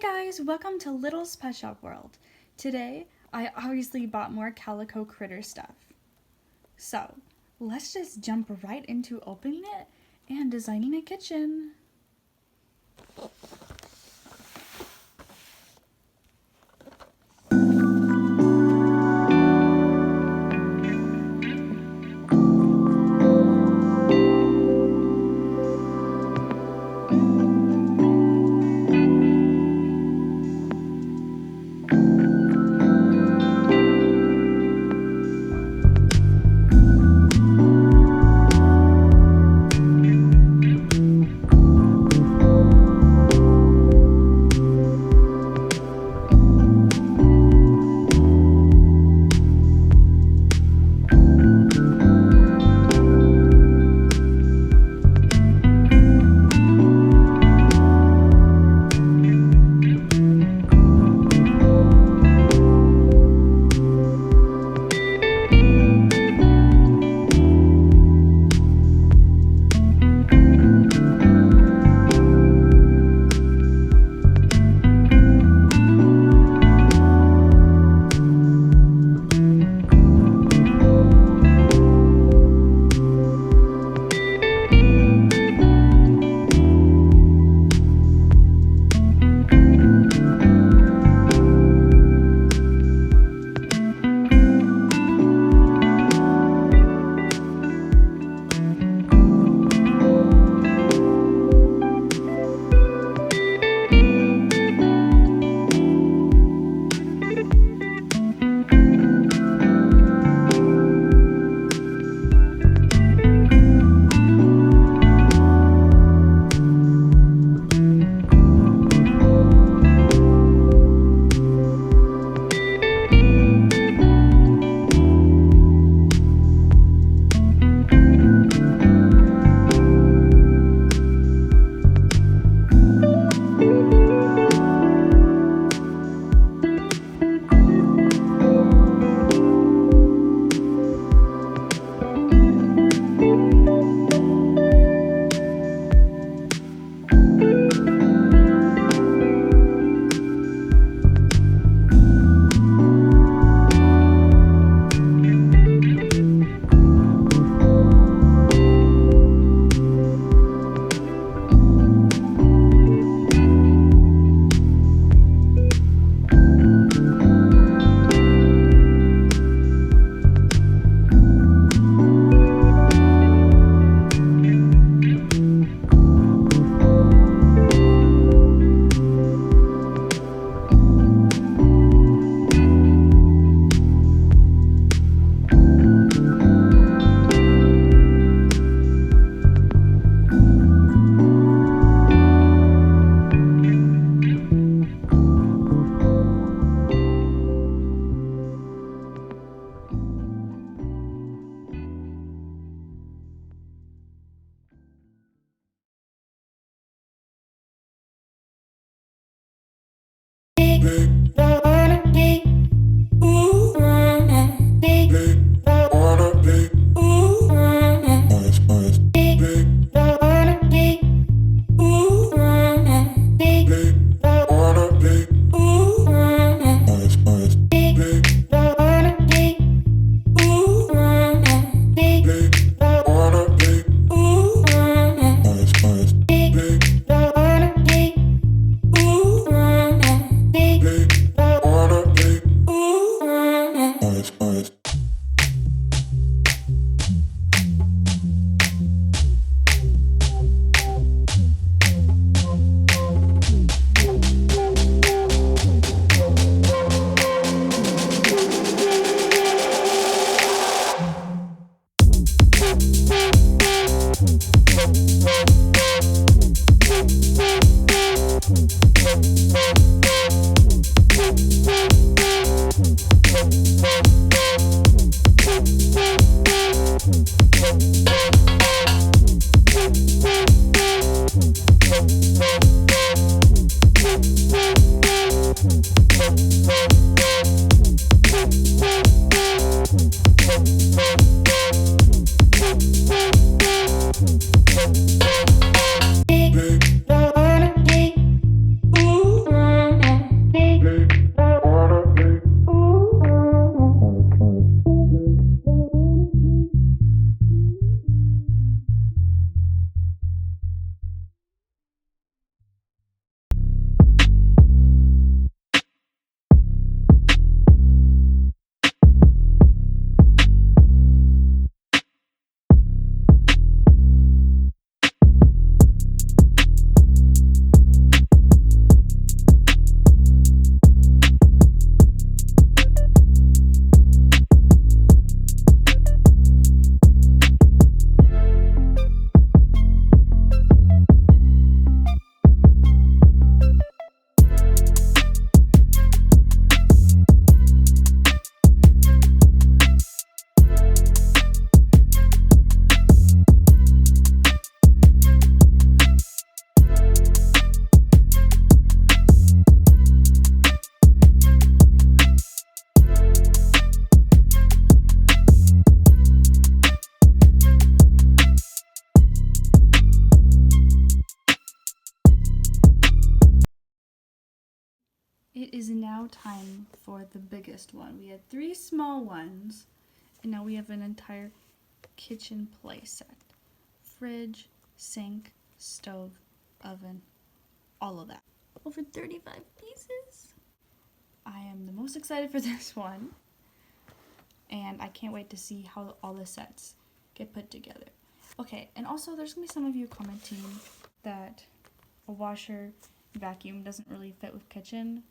Guys, welcome to Little's Pet Shop World. Today, I obviously bought more Calico Critter stuff. So, let's just jump right into opening it and designing a kitchen. time for the biggest one. We had 3 small ones, and now we have an entire kitchen play set. Fridge, sink, stove, oven, all of that. Over 35 pieces. I am the most excited for this one, and I can't wait to see how all the sets get put together. Okay, and also there's gonna be some of you commenting that a washer vacuum doesn't really fit with kitchen,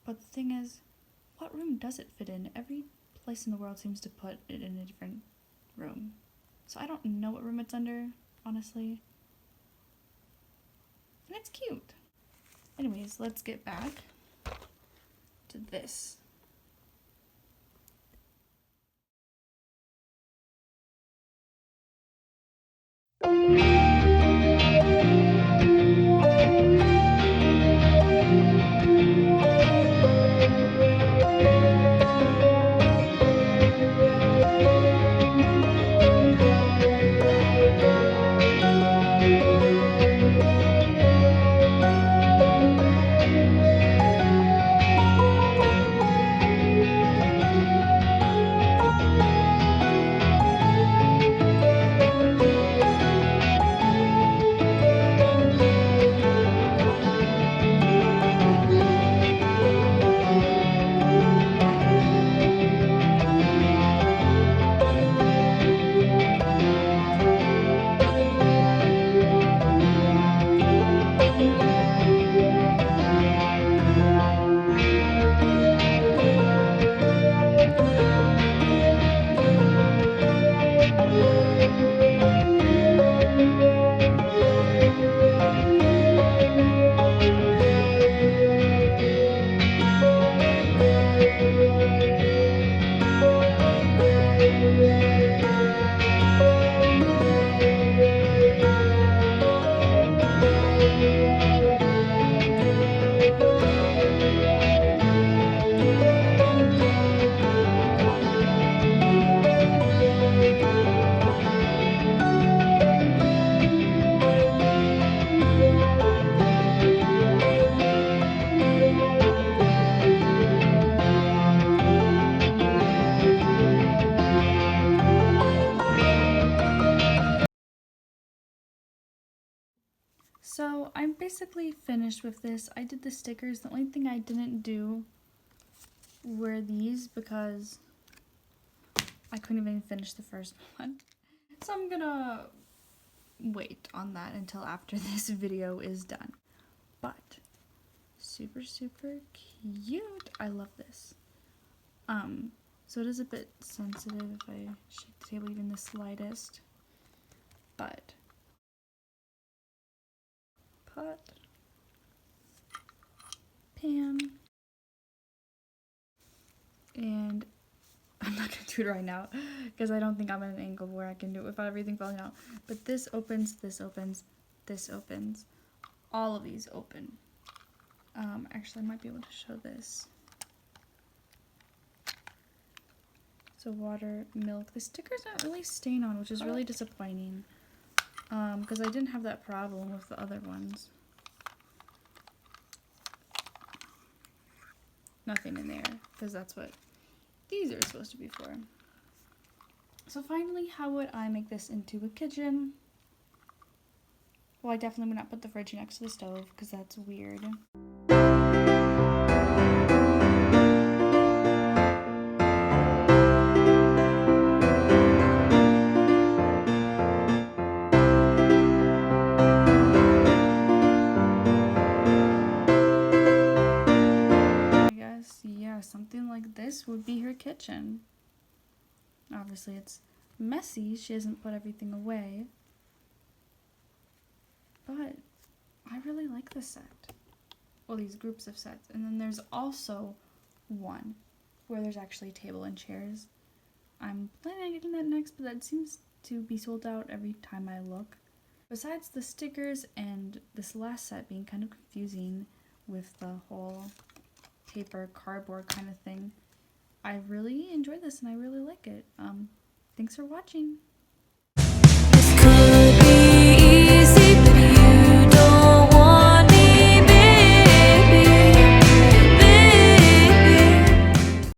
but the thing is, what room does it fit in? Every place in the world seems to put it in a different room, so I don't know what room it's under, honestly, and it's cute. Anyways, let's get back to this. So I'm basically finished with this. I did the stickers. The only thing I didn't do were these because I couldn't even finish the first one. So I'm gonna wait on that until after this video is done. But super, super cute. I love this. So it is a bit sensitive if I shake the table even the slightest. But pot, pan, and I'm not gonna do it right now because I don't think I'm at an angle where I can do it without everything falling out. But this opens, this opens, this opens. All of these open. Actually, I might be able to show this. So water, milk. The stickers aren't really stain on, which is really disappointing. Because I didn't have that problem with the other ones. Nothing in there, because that's what these are supposed to be for. So finally, how would I make this into a kitchen? Well, I definitely would not put the fridge next to the stove, because that's weird. Something like this would be her kitchen. Obviously it's messy, she hasn't put everything away, but I really like this set. Well, these groups of sets. And then there's also one where there's actually a table and chairs. I'm planning on getting that next, but that seems to be sold out every time I look. Besides the stickers and this last set being kind of confusing with the whole paper cardboard kind of thing, I really enjoyed this and I really like it. Thanks for watching.